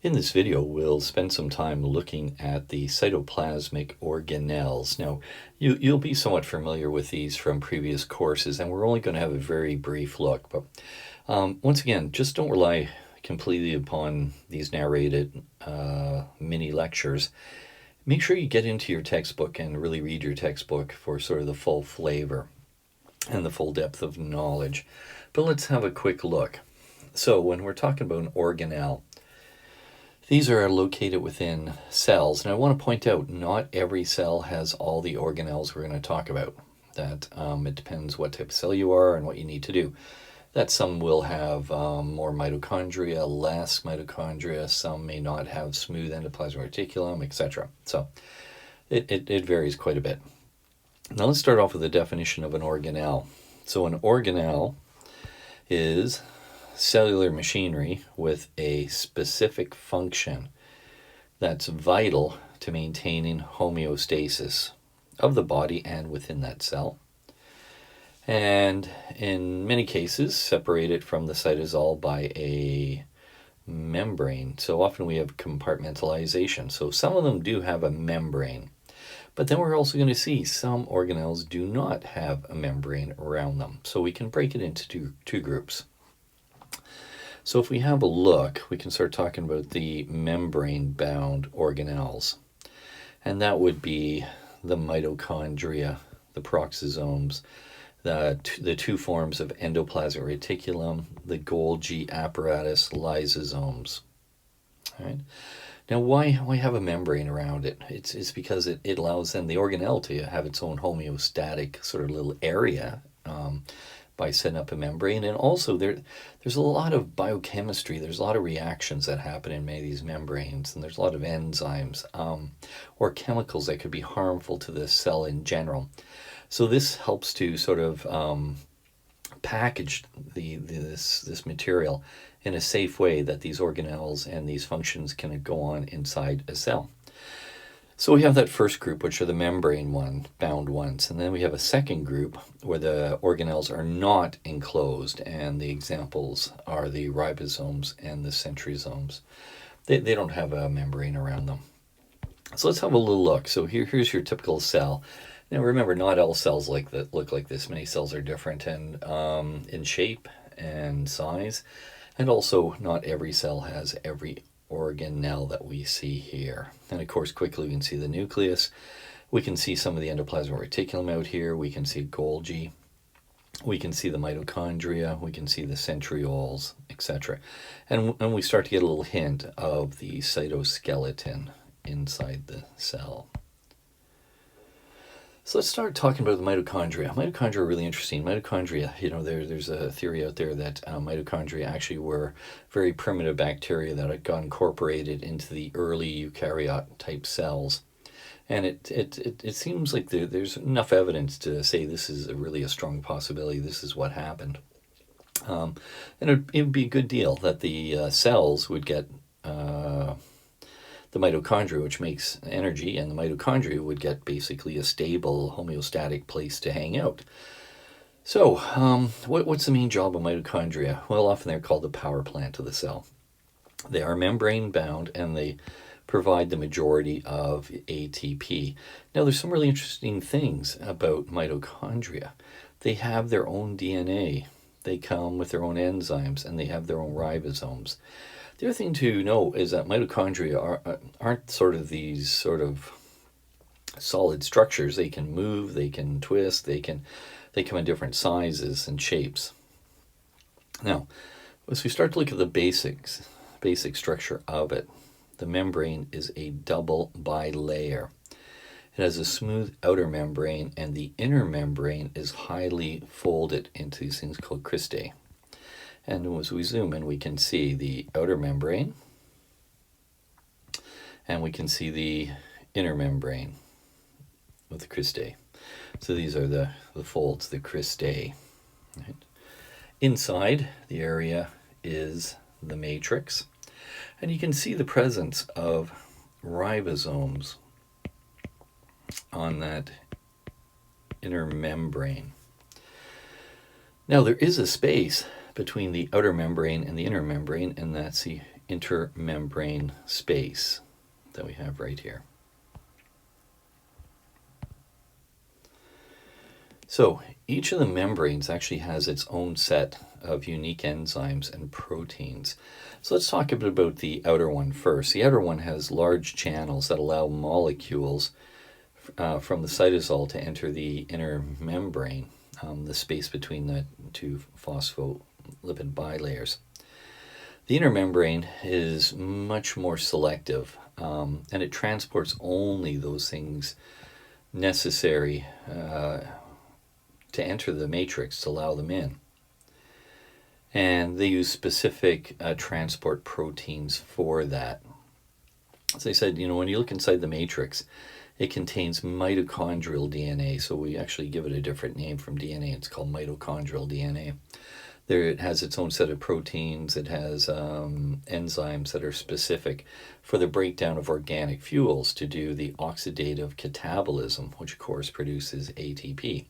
In this video, we'll spend some time looking at the cytoplasmic organelles. Now, you'll be somewhat familiar with these from previous courses, and we're only going to have a very brief look. But once again, just don't rely completely upon these narrated mini lectures. Make sure you get into your textbook and really read your textbook for sort of the full flavor and the full depth of knowledge. But let's have a quick look. So when we're talking about an organelle, these are located within cells, and I want to point out not every cell has all the organelles we're going to talk about. That it depends what type of cell you are and what you need to do. That some will have more mitochondria, less mitochondria, some may not have smooth endoplasmic reticulum, etc. So it varies quite a bit. Now let's start off with the definition of an organelle. So an organelle is cellular machinery with a specific function that's vital to maintaining homeostasis of the body and within that cell, and in many cases separated from the cytosol by a membrane. So often we have compartmentalization, so some of them do have a membrane, but then we're also going to see some organelles do not have a membrane around them, so we can break it into two groups. So if we have a look, we can start talking about the membrane-bound organelles. And that would be the mitochondria, the peroxisomes, the two forms of endoplasmic reticulum, the Golgi apparatus, lysosomes. All right. Now, why have a membrane around it? It's because it allows then the organelle to have its own homeostatic sort of little area by setting up a membrane. And also there's a lot of biochemistry, there's a lot of reactions that happen in many of these membranes, and there's a lot of enzymes or chemicals that could be harmful to the cell in general. So this helps to sort of package this material in a safe way that these organelles and these functions can go on inside a cell. So we have that first group, which are the membrane-bound ones, and then we have a second group where the organelles are not enclosed, and the examples are the ribosomes and the centriosomes. They don't have a membrane around them. So let's have a little look. So here's your typical cell. Now remember, not all cells look like this. Many cells are different and in shape and size, and also not every cell has every organelle that we see here. And of course, quickly we can see the nucleus. We can see some of the endoplasmic reticulum out here. We can see Golgi. We can see the mitochondria. We can see the centrioles, etc. And we start to get a little hint of the cytoskeleton inside the cell. So let's start talking about the mitochondria. Mitochondria are really interesting. Mitochondria, there's a theory out there that mitochondria actually were very primitive bacteria that got incorporated into the early eukaryote type cells. And it seems like there's enough evidence to say this is really a strong possibility. This is what happened. And it would be a good deal that the cells would get the mitochondria, which makes energy, and the mitochondria would get basically a stable homeostatic place to hang out. So what's the main job of mitochondria? Well, often they're called the power plant of the cell. They are membrane bound, and they provide the majority of ATP. Now there's some really interesting things about mitochondria. They have their own DNA. They come with their own enzymes, and they have their own ribosomes. The other thing to know is that mitochondria aren't sort of these sort of solid structures. They can move, they can twist, they come in different sizes and shapes. Now, as we start to look at the basic structure of it, the membrane is a double bilayer. It has a smooth outer membrane, and the inner membrane is highly folded into these things called cristae. And as we zoom in, we can see the outer membrane, and we can see the inner membrane with the cristae. So these are the folds, the cristae. Right? Inside the area is the matrix, and you can see the presence of ribosomes on that inner membrane. Now there is a space between the outer membrane and the inner membrane, and that's the intermembrane space that we have right here. So each of the membranes actually has its own set of unique enzymes and proteins. So let's talk a bit about the outer one first. The outer one has large channels that allow molecules from the cytosol to enter the inner membrane, the space between the two phospholipid bilayers. The inner membrane is much more selective, and it transports only those things necessary to enter the matrix to allow them in. And they use specific transport proteins for that. As I said, when you look inside the matrix, it contains mitochondrial DNA. So we actually give it a different name from DNA. It's called mitochondrial DNA. There, it has its own set of proteins. It has enzymes that are specific for the breakdown of organic fuels to do the oxidative catabolism, which of course produces ATP.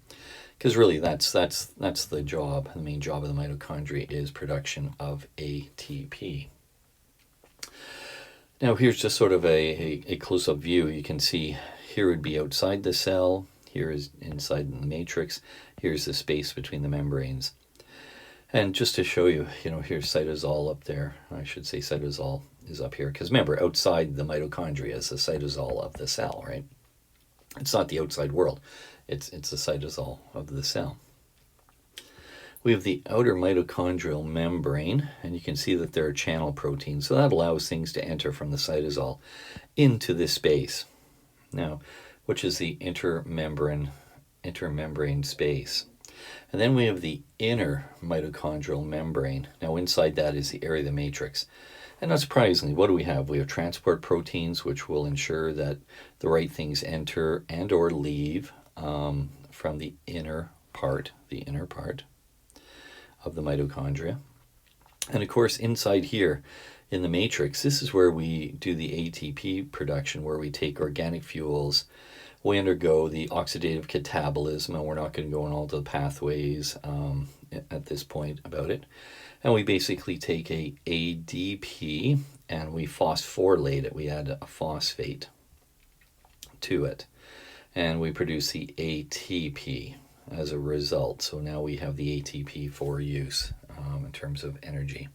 Because really, that's the job. The main job of the mitochondria is production of ATP. Now here's just sort of a close-up view. You can see here would be outside the cell. Here is inside the matrix. Here's the space between the membranes. And just to show you, here's cytosol up there. I should say cytosol is up here. Because remember, outside the mitochondria is the cytosol of the cell, right? It's not the outside world. It's the cytosol of the cell. We have the outer mitochondrial membrane, and you can see that there are channel proteins. So that allows things to enter from the cytosol into this space. Now, which is the intermembrane space. And then we have the inner mitochondrial membrane. Now inside that is the area of the matrix. And not surprisingly, what do we have? We have transport proteins, which will ensure that the right things enter and or leave from the inner part of the mitochondria. And of course, inside here in the matrix, this is where we do the ATP production, where we take organic fuels, we undergo the oxidative catabolism, and we're not going to go in all the pathways at this point about it. And we basically take a ADP and we phosphorylate it. We add a phosphate to it. And we produce the ATP as a result. So now we have the ATP for use in terms of energy.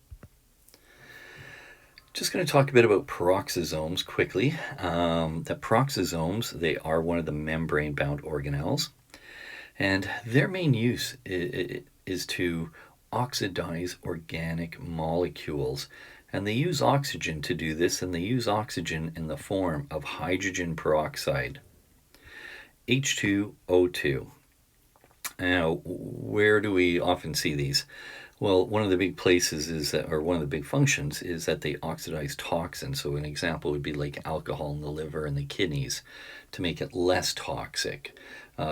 Just going to talk a bit about peroxisomes quickly. The peroxisomes, they are one of the membrane-bound organelles. And their main use is to oxidize organic molecules. And they use oxygen to do this, and they use oxygen in the form of hydrogen peroxide, H2O2. Now, where do we often see these? Well, one of the big places is that, or one of the big functions is that they oxidize toxins. So an example would be like alcohol in the liver and the kidneys to make it less toxic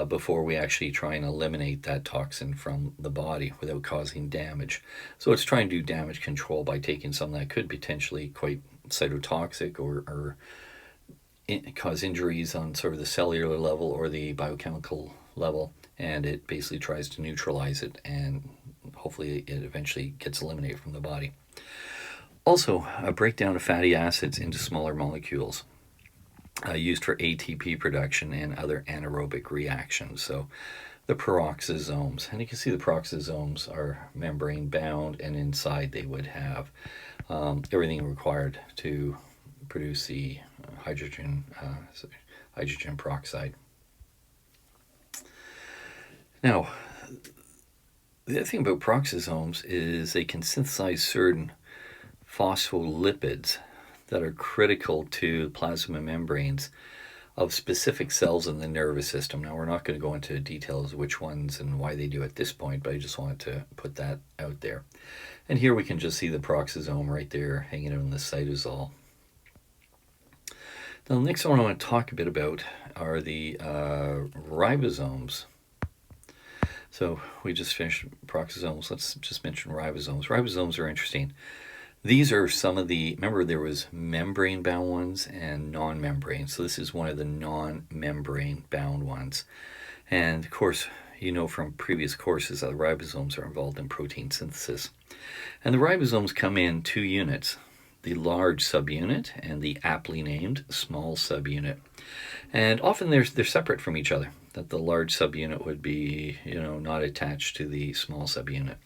before we actually try and eliminate that toxin from the body without causing damage. So it's trying to do damage control by taking something that could potentially quite cytotoxic or cause injuries on sort of the cellular level or the biochemical level, and it basically tries to neutralize it, and hopefully it eventually gets eliminated from the body. Also, a breakdown of fatty acids into smaller molecules used for ATP production and other anaerobic reactions. So the peroxisomes, and you can see the peroxisomes are membrane bound, and inside they would have everything required to produce the hydrogen peroxide. Now, the other thing about peroxisomes is they can synthesize certain phospholipids that are critical to plasma membranes of specific cells in the nervous system. Now, we're not going to go into details of which ones and why they do at this point, but I just wanted to put that out there. And here we can just see the peroxisome right there hanging out in the cytosol. Now, the next one I want to talk a bit about are the ribosomes. So we just finished peroxisomes. Let's just mention ribosomes. Ribosomes are interesting. These are some of the, remember there was membrane-bound ones and non-membrane. So this is one of the non-membrane-bound ones. And of course, you know from previous courses that the ribosomes are involved in protein synthesis. And the ribosomes come in two units. the large subunit and the aptly named small subunit. And often they're separate from each other, that the large subunit would be, not attached to the small subunit.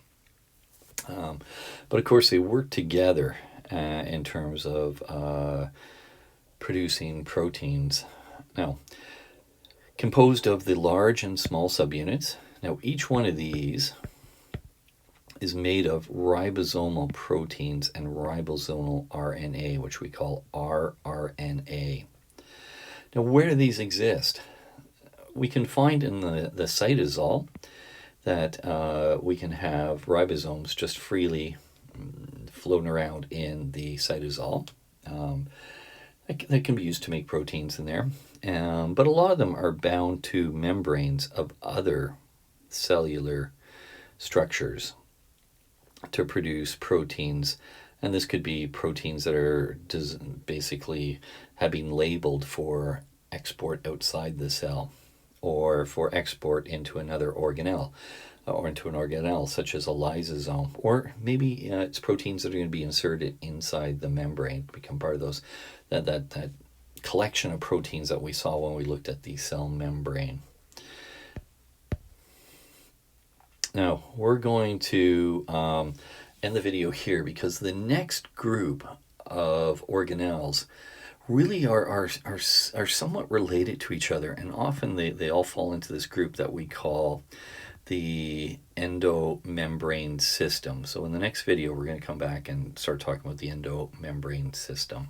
But of course, they work together in terms of producing proteins. Now, composed of the large and small subunits. Now, each one of these is made of ribosomal proteins and ribosomal RNA, which we call rRNA. Now, where do these exist? We can find in the cytosol that we can have ribosomes just freely floating around in the cytosol. That can be used to make proteins in there. But a lot of them are bound to membranes of other cellular structures to produce proteins. And this could be proteins that are basically have been labeled for export outside the cell, or for export into another organelle, or into an organelle such as a lysosome, or maybe it's proteins that are going to be inserted inside the membrane, become part of those that collection of proteins that we saw when we looked at the cell membrane. Now we're going to end the video here, because the next group of organelles really are somewhat related to each other, and often they all fall into this group that we call the endomembrane system. So in the next video, we're going to come back and start talking about the endomembrane system.